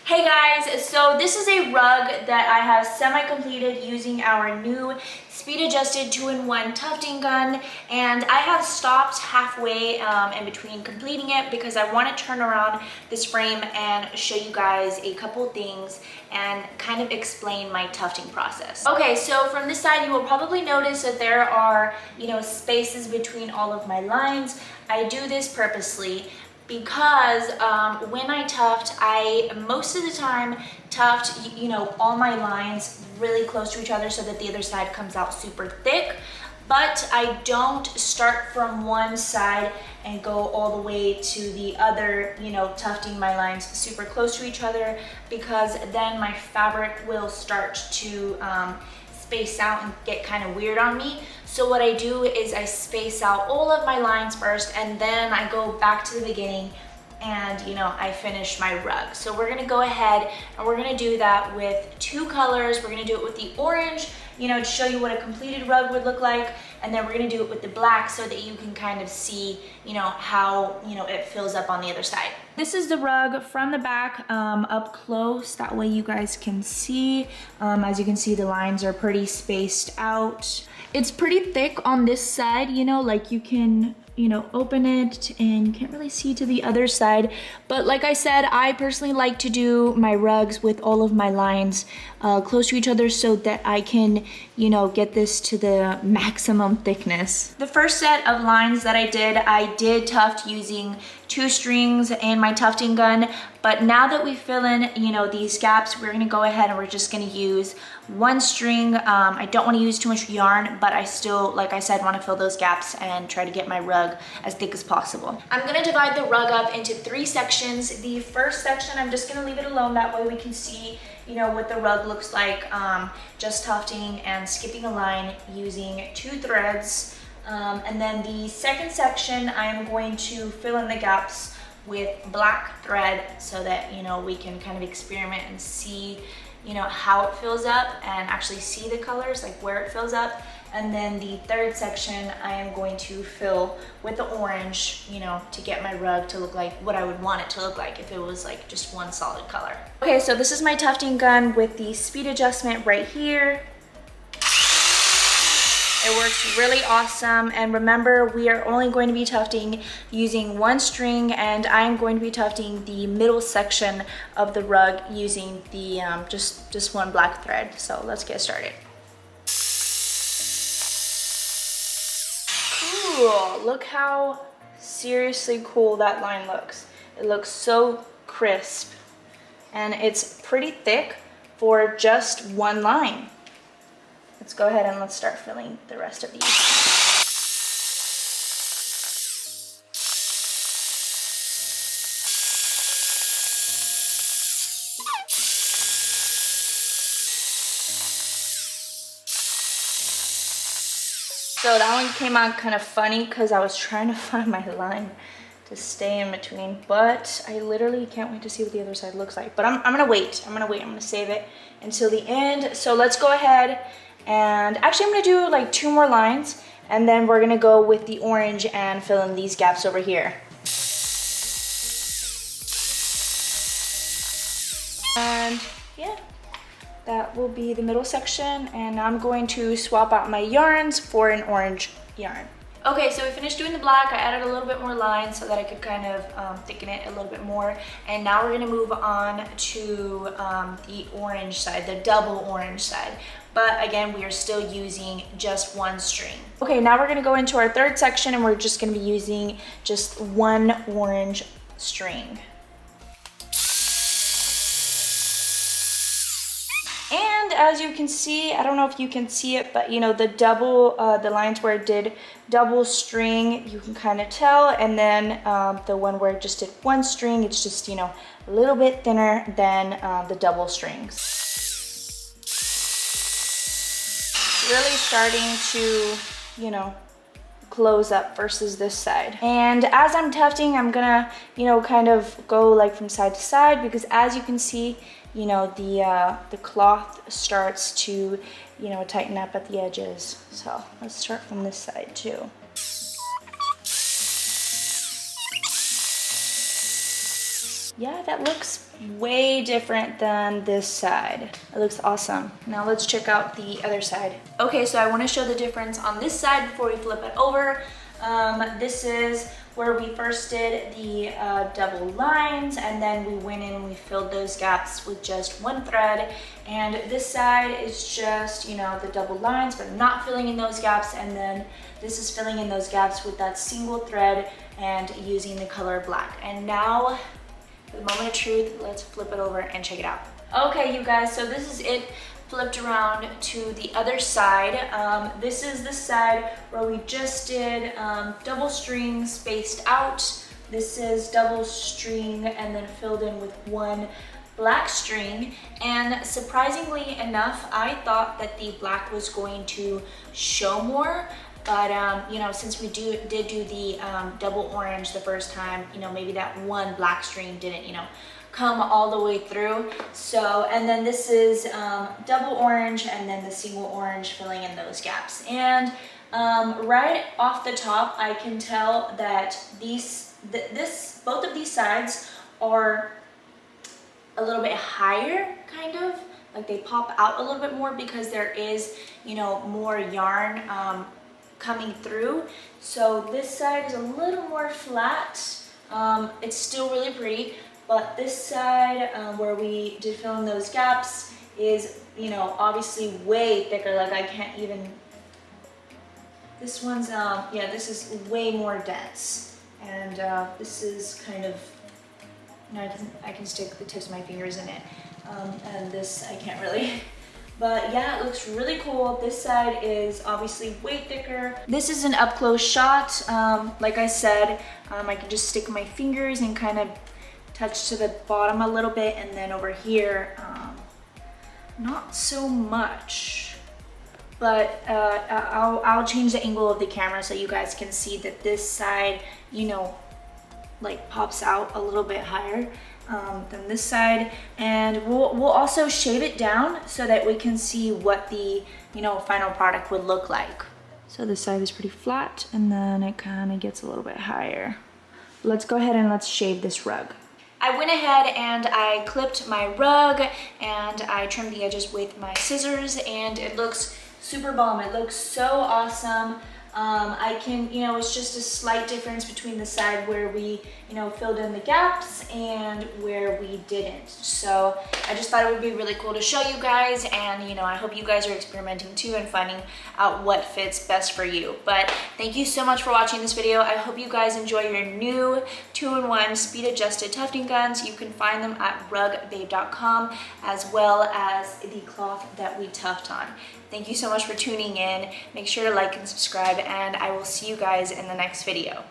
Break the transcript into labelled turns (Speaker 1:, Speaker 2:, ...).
Speaker 1: Hey guys, so this is a rug that I have semi-completed using our new speed-adjusted 2-in-1 tufting gun, and I have stopped halfway in between completing it because I want to turn around this frame and show you guys a couple things and kind of explain my tufting process. Okay, so from this side you will probably notice that there are, spaces between all of my lines. I do this purposely because when I tuft, I most of the time tuft, all my lines really close to each other so that the other side comes out super thick. But I don't start from one side and go all the way to the other, tufting my lines super close to each other, because then my fabric will start to space out and get kind of weird on me. So what I do is I space out all of my lines first, and then I go back to the beginning and I finish my rug. So we're gonna go ahead and we're gonna do that with two colors. We're gonna do it with the orange, to show you what a completed rug would look like, and then we're gonna do it with the black so that you can kind of see, how it fills up on the other side. This is the rug from the back up close. That way you guys can see. As you can see, the lines are pretty spaced out. It's pretty thick on this side, like you can open it and you can't really see to the other side. But like I said, I personally like to do my rugs with all of my lines close to each other so that I can, get this to the maximum thickness. The first set of lines that I did tuft using 2 strings and my tufting gun. But now that we fill in, these gaps, we're gonna go ahead and we're just gonna use 1 string. I don't wanna use too much yarn, but I still, like I said, wanna fill those gaps and try to get my rug as thick as possible. I'm gonna divide the rug up into 3 sections. The first section, I'm just gonna leave it alone. That way we can see, what the rug looks like, just tufting and skipping a line using 2 threads. And then the second section, I am going to fill in the gaps with black thread so that, we can kind of experiment and see, how it fills up and actually see the colors, like where it fills up. And then the third section, I am going to fill with the orange, to get my rug to look like what I would want it to look like if it was like just one solid color. Okay, so this is my tufting gun with the speed adjustment right here. It works really awesome. And remember, we are only going to be tufting using 1 string, and I'm going to be tufting the middle section of the rug using the just 1 black thread. So let's get started. Cool, look how seriously cool that line looks. It looks so crisp, and it's pretty thick for just 1 line. Let's go ahead and let's start filling the rest of these. So that one came out kind of funny because I was trying to find my line to stay in between, but I literally can't wait to see what the other side looks like. But I'm gonna wait. I'm gonna save it until the end. So let's go ahead. And actually I'm gonna do like 2 more lines, and then we're gonna go with the orange and fill in these gaps over here. And yeah, that will be the middle section. And I'm going to swap out my yarns for an orange yarn. Okay, so we finished doing the black. I added a little bit more lines so that I could kind of thicken it a little bit more. And now we're gonna move on to the orange side, the double orange side. But again, we are still using just 1 string. Okay, now we're gonna go into our third section, and we're just gonna be using just 1 orange string. And as you can see, I don't know if you can see it, but the double, the lines where it did double string, you can kind of tell. And then the one where it just did 1 string, it's just, a little bit thinner than the double strings. Really starting to, close up versus this side. And as I'm tufting, I'm gonna, kind of go like from side to side, because as you can see, the cloth starts to, tighten up at the edges. So let's start from this side too. Yeah, that looks way different than this side. It looks awesome. Now let's check out the other side. Okay, so I want to show the difference on this side before we flip it over. This is where we first did the double lines, and then we went in and we filled those gaps with just one thread. And this side is just, you know, the double lines, but not filling in those gaps. And then this is filling in those gaps with that single thread and using the color black. And now, for the moment of truth, let's flip it over and check it out. Okay, you guys, so this is it flipped around to the other side. This is the side where we just did double string spaced out. This is double string and then filled in with one black string. And surprisingly enough, I thought that the black was going to show more. But, you know, since we did do the double orange the first time, you know, maybe that one black string didn't, you know, come all the way through. So, and then this is double orange and then the single orange filling in those gaps. And right off the top, I can tell that both of these sides are a little bit higher, kind of, like they pop out a little bit more because there is, you know, more yarn coming through. So this side is a little more flat. It's still really pretty, but this side where we did fill in those gaps is, you know, obviously way thicker. Like I can't even, this one's, yeah, this is way more dense. And this is kind of, you know, I can stick the tips of my fingers in it. And this, I can't really. But yeah, it looks really cool. This side is obviously way thicker. This is an up close shot. Like I said, I can just stick my fingers and kind of touch to the bottom a little bit. And then over here, not so much. But I'll change the angle of the camera so you guys can see that this side, you know, like pops out a little bit higher than this side. And we'll also shade it down so that we can see what the, you know, final product would look like. So this side is pretty flat and then it kind of gets a little bit higher. Let's go ahead and let's shave this rug. I went ahead and I clipped my rug and I trimmed the edges with my scissors, and it looks super bomb. It looks so awesome. I can, you know, it's just a slight difference between the side where we, you know, filled in the gaps and where we didn't. So I just thought it would be really cool to show you guys, and, you know, I hope you guys are experimenting too and finding out what fits best for you. But thank you so much for watching this video. I hope you guys enjoy your new 2-in-1 speed adjusted tufting guns. You can find them at rugbabe.com, as well as the cloth that we tuft on. Thank you so much for tuning in. Make sure to like and subscribe, and I will see you guys in the next video.